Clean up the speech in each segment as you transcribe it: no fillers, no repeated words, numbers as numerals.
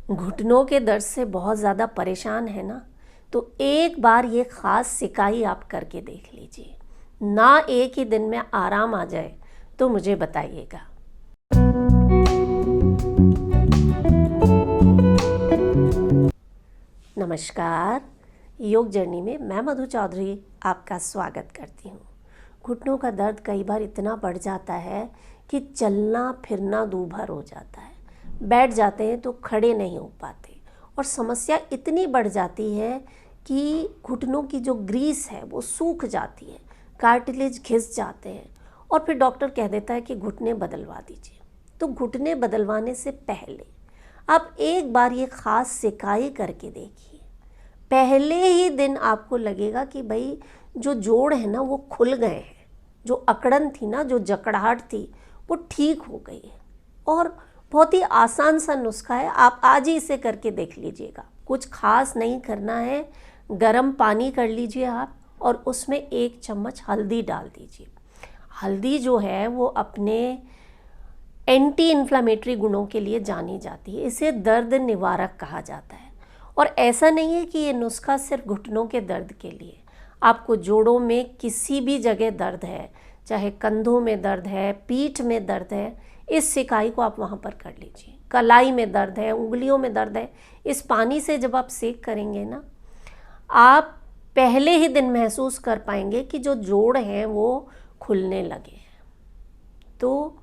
घुटनों के दर्द से बहुत ज़्यादा परेशान है ना, तो एक बार ये ख़ास सिकाई आप करके देख लीजिए। ना एक ही दिन में आराम आ जाए तो मुझे बताइएगा। नमस्कार, योग जर्नी में मैं मधु चौधरी आपका स्वागत करती हूँ। घुटनों का दर्द कई बार इतना बढ़ जाता है कि चलना फिरना दूभर हो जाता है, बैठ जाते हैं तो खड़े नहीं हो पाते, और समस्या इतनी बढ़ जाती है कि घुटनों की जो ग्रीस है वो सूख जाती है, कार्टिलेज घिस जाते हैं, और फिर डॉक्टर कह देता है कि घुटने बदलवा दीजिए। तो घुटने बदलवाने से पहले आप एक बार ये ख़ास सिकाई करके देखिए। पहले ही दिन आपको लगेगा कि भाई जो जोड़ है ना वो खुल गए हैं, जो अकड़न थी ना, जो जकड़ाहट थी वो ठीक हो गई है। और बहुत ही आसान सा नुस्खा है, आप आज ही इसे करके देख लीजिएगा। कुछ खास नहीं करना है, गरम पानी कर लीजिए आप, और उसमें 1 चम्मच हल्दी डाल दीजिए। हल्दी जो है वो अपने एंटी इन्फ्लामेटरी गुणों के लिए जानी जाती है, इसे दर्द निवारक कहा जाता है। और ऐसा नहीं है कि ये नुस्खा सिर्फ घुटनों के दर्द के लिए, आपको जोड़ों में किसी भी जगह दर्द है, चाहे कंधों में दर्द है, पीठ में दर्द है, इस सिकाई को आप वहाँ पर कर लीजिए। कलाई में दर्द है, उंगलियों में दर्द है, इस पानी से जब आप सेक करेंगे ना, आप पहले ही दिन महसूस कर पाएंगे कि जो जोड़ हैं वो खुलने लगे हैं। तो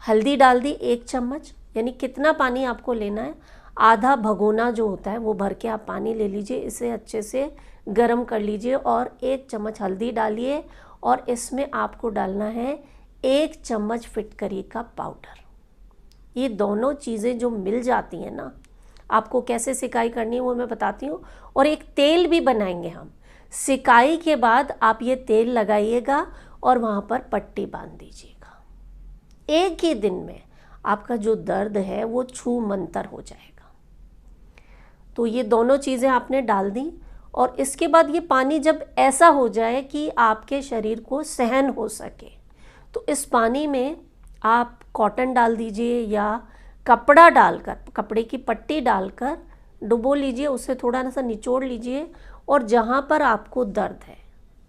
हल्दी डाल दी 1 चम्मच, यानी कितना पानी आपको लेना है, आधा भगोना जो होता है वो भर के आप पानी ले लीजिए, इसे अच्छे से गर्म कर लीजिए और 1 चम्मच हल्दी डालिए, और इसमें आपको डालना है 1 चम्मच फिटकरी का पाउडर। ये दोनों चीज़ें जो मिल जाती हैं ना, आपको कैसे सिकाई करनी है वो मैं बताती हूँ। और एक तेल भी बनाएंगे हम। सिकाई के बाद आप ये तेल लगाइएगा और वहाँ पर पट्टी बांध दीजिएगा। एक ही दिन में आपका जो दर्द है वो छू मंतर हो जाएगा। तो ये दोनों चीज़ें आपने डाल दी, और इसके बाद ये पानी जब ऐसा हो जाए कि आपके शरीर को सहन हो सके, तो इस पानी में आप कॉटन डाल दीजिए या कपड़ा डालकर, कपड़े की पट्टी डालकर डुबो लीजिए, उसे थोड़ा सा निचोड़ लीजिए, और जहाँ पर आपको दर्द है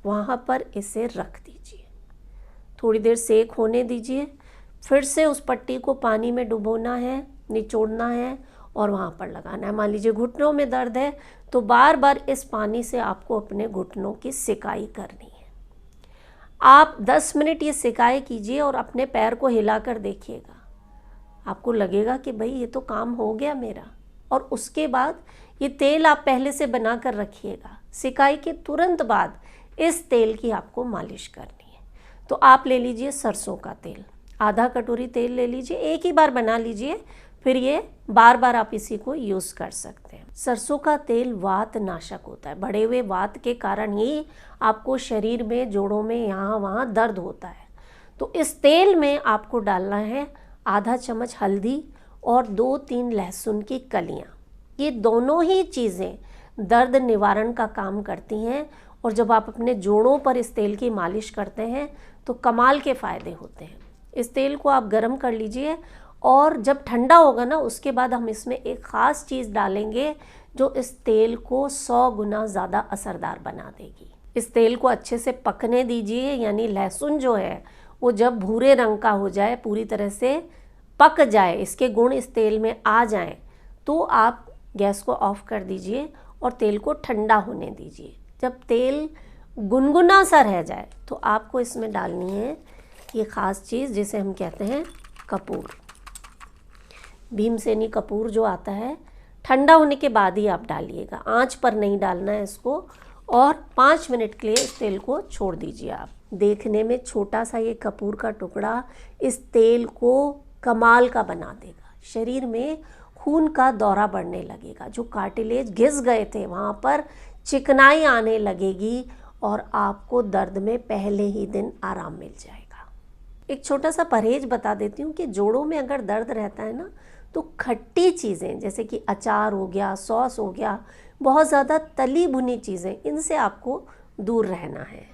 वहाँ पर इसे रख दीजिए। थोड़ी देर सेक होने दीजिए, फिर से उस पट्टी को पानी में डुबोना है, निचोड़ना है और वहाँ पर लगाना है। मान लीजिए घुटनों में दर्द है तो बार बार इस पानी से आपको अपने घुटनों की सिकाई करनी है। आप 10 मिनट ये सिकाई कीजिए और अपने पैर को हिलाकर देखिएगा, आपको लगेगा कि भाई ये तो काम हो गया मेरा। और उसके बाद ये तेल आप पहले से बना कर रखिएगा। सिकाई के तुरंत बाद इस तेल की आपको मालिश करनी है। तो आप ले लीजिए सरसों का तेल, आधा कटोरी तेल ले लीजिए, एक ही बार बना लीजिए, फिर ये बार बार आप इसी को यूज़ कर सकते हैं। सरसों का तेल वात नाशक होता है, बढ़े हुए वात के कारण ही आपको शरीर में, जोड़ों में, यहाँ वहाँ दर्द होता है। तो इस तेल में आपको डालना है आधा चम्मच हल्दी और 2-3 लहसुन की कलियाँ। ये दोनों ही चीज़ें दर्द निवारण का काम करती हैं, और जब आप अपने जोड़ों पर इस तेल की मालिश करते हैं तो कमाल के फ़ायदे होते हैं। इस तेल को आप गर्म कर लीजिए, और जब ठंडा होगा ना उसके बाद हम इसमें एक ख़ास चीज़ डालेंगे जो इस तेल को 100 गुना ज़्यादा असरदार बना देगी। इस तेल को अच्छे से पकने दीजिए, यानी लहसुन जो है वो जब भूरे रंग का हो जाए, पूरी तरह से पक जाए, इसके गुण इस तेल में आ जाएं, तो आप गैस को ऑफ कर दीजिए और तेल को ठंडा होने दीजिए। जब तेल गुनगुना सा रह जाए तो आपको इसमें डालनी है ये ख़ास चीज़ जिसे हम कहते हैं कपूर। भीमसेनी कपूर जो आता है, ठंडा होने के बाद ही आप डालिएगा, आंच पर नहीं डालना है इसको। और 5 मिनट के लिए इस तेल को छोड़ दीजिए आप। देखने में छोटा सा ये कपूर का टुकड़ा इस तेल को कमाल का बना देगा। शरीर में खून का दौरा बढ़ने लगेगा, जो कार्टिलेज घिस गए थे वहाँ पर चिकनाई आने लगेगी, और आपको दर्द में पहले ही दिन आराम मिल जाएगा। एक छोटा सा परहेज बता देती हूँ कि जोड़ों में अगर दर्द रहता है ना, तो खट्टी चीज़ें जैसे कि अचार हो गया, सॉस हो गया, बहुत ज़्यादा तली भुनी चीज़ें, इनसे आपको दूर रहना है।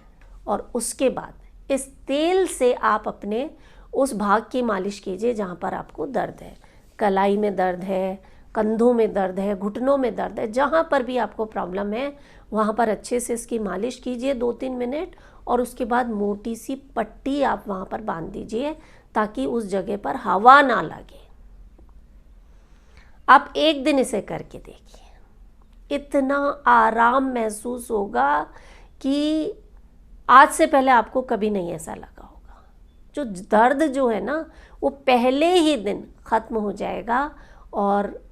और उसके बाद इस तेल से आप अपने उस भाग की मालिश कीजिए जहाँ पर आपको दर्द है। कलाई में दर्द है, कंधों में दर्द है, घुटनों में दर्द है, जहाँ पर भी आपको प्रॉब्लम है वहाँ पर अच्छे से इसकी मालिश कीजिए 2-3 मिनट, और उसके बाद मोटी सी पट्टी आप वहाँ पर बांध दीजिए ताकि उस जगह पर हवा ना लगे। आप एक दिन इसे करके देखिए, इतना आराम महसूस होगा कि आज से पहले आपको कभी नहीं ऐसा लगा होगा। जो दर्द जो है ना वो पहले ही दिन ख़त्म हो जाएगा और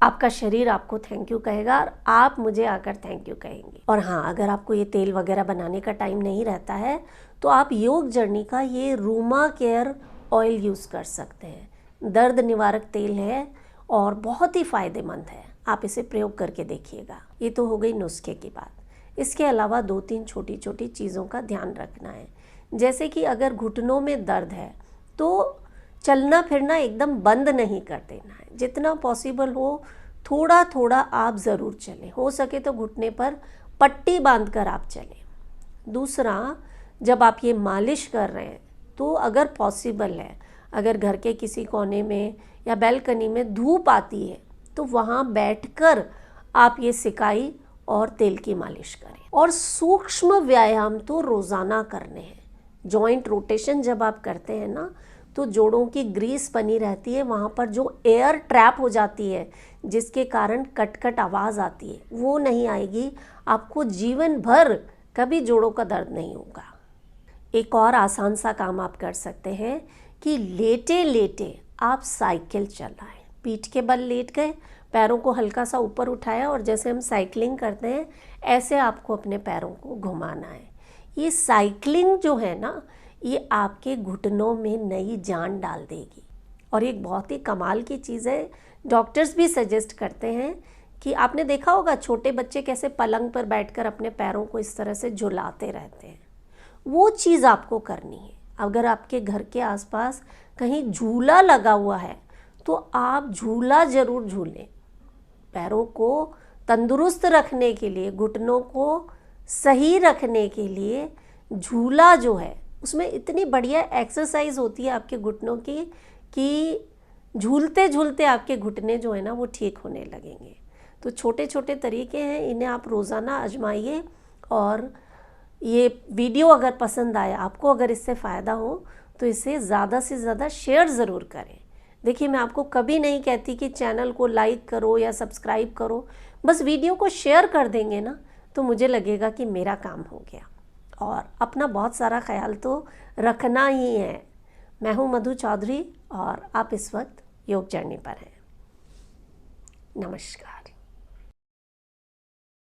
आपका शरीर आपको थैंक यू कहेगा और आप मुझे आकर थैंक यू कहेंगे। और हाँ, अगर आपको ये तेल वगैरह बनाने का टाइम नहीं रहता है तो आप योग जर्नी का ये रूमा केयर ऑयल यूज़ कर सकते हैं। दर्द निवारक तेल है और बहुत ही फ़ायदेमंद है, आप इसे प्रयोग करके देखिएगा। ये तो हो गई नुस्खे की बात। इसके अलावा 2-3 छोटी छोटी चीज़ों का ध्यान रखना है, जैसे कि अगर घुटनों में दर्द है तो चलना फिरना एकदम बंद नहीं कर देना है। जितना पॉसिबल हो थोड़ा थोड़ा आप ज़रूर चलें, हो सके तो घुटने पर पट्टी बांधकर आप चलें। दूसरा, जब आप ये मालिश कर रहे हैं तो अगर पॉसिबल है, अगर घर के किसी कोने में या बैल्कनी में धूप आती है तो वहाँ बैठकर आप ये सिकाई और तेल की मालिश करें। और सूक्ष्म व्यायाम तो रोज़ाना करने हैं। जॉइंट रोटेशन जब आप करते हैं ना तो जोड़ों की ग्रीस बनी रहती है, वहाँ पर जो एयर ट्रैप हो जाती है जिसके कारण कट आवाज़ आती है वो नहीं आएगी। आपको जीवन भर कभी जोड़ों का दर्द नहीं होगा। एक और आसान सा काम आप कर सकते हैं कि लेटे लेटे आप साइकिल चलाएं। पीठ के बल लेट गए, पैरों को हल्का सा ऊपर उठाया और जैसे हम साइकिलिंग करते हैं ऐसे आपको अपने पैरों को घुमाना है। ये साइकिलिंग जो है ना ये आपके घुटनों में नई जान डाल देगी। और एक बहुत ही कमाल की चीज़ है, डॉक्टर्स भी सजेस्ट करते हैं कि आपने देखा होगा छोटे बच्चे कैसे पलंग पर बैठकर अपने पैरों को इस तरह से झुलाते रहते हैं, वो चीज़ आपको करनी है। अगर आपके घर के आसपास कहीं झूला लगा हुआ है तो आप झूला ज़रूर झूलें। पैरों को तंदुरुस्त रखने के लिए, घुटनों को सही रखने के लिए झूला जो है उसमें इतनी बढ़िया एक्सरसाइज होती है आपके घुटनों की कि झूलते झूलते आपके घुटने जो है ना वो ठीक होने लगेंगे। तो छोटे छोटे तरीके हैं, इन्हें आप रोज़ाना आजमाइए। और ये वीडियो अगर पसंद आए आपको, अगर इससे फ़ायदा हो तो इसे ज़्यादा से ज़्यादा शेयर ज़रूर करें। देखिए, मैं आपको कभी नहीं कहती कि चैनल को लाइक करो या सब्सक्राइब करो, बस वीडियो को शेयर कर देंगे ना तो मुझे लगेगा कि मेरा काम हो गया। और अपना बहुत सारा ख्याल तो रखना ही है। मैं हूँ मधु चौधरी और आप इस वक्त योग जर्नी पर हैं। नमस्कार।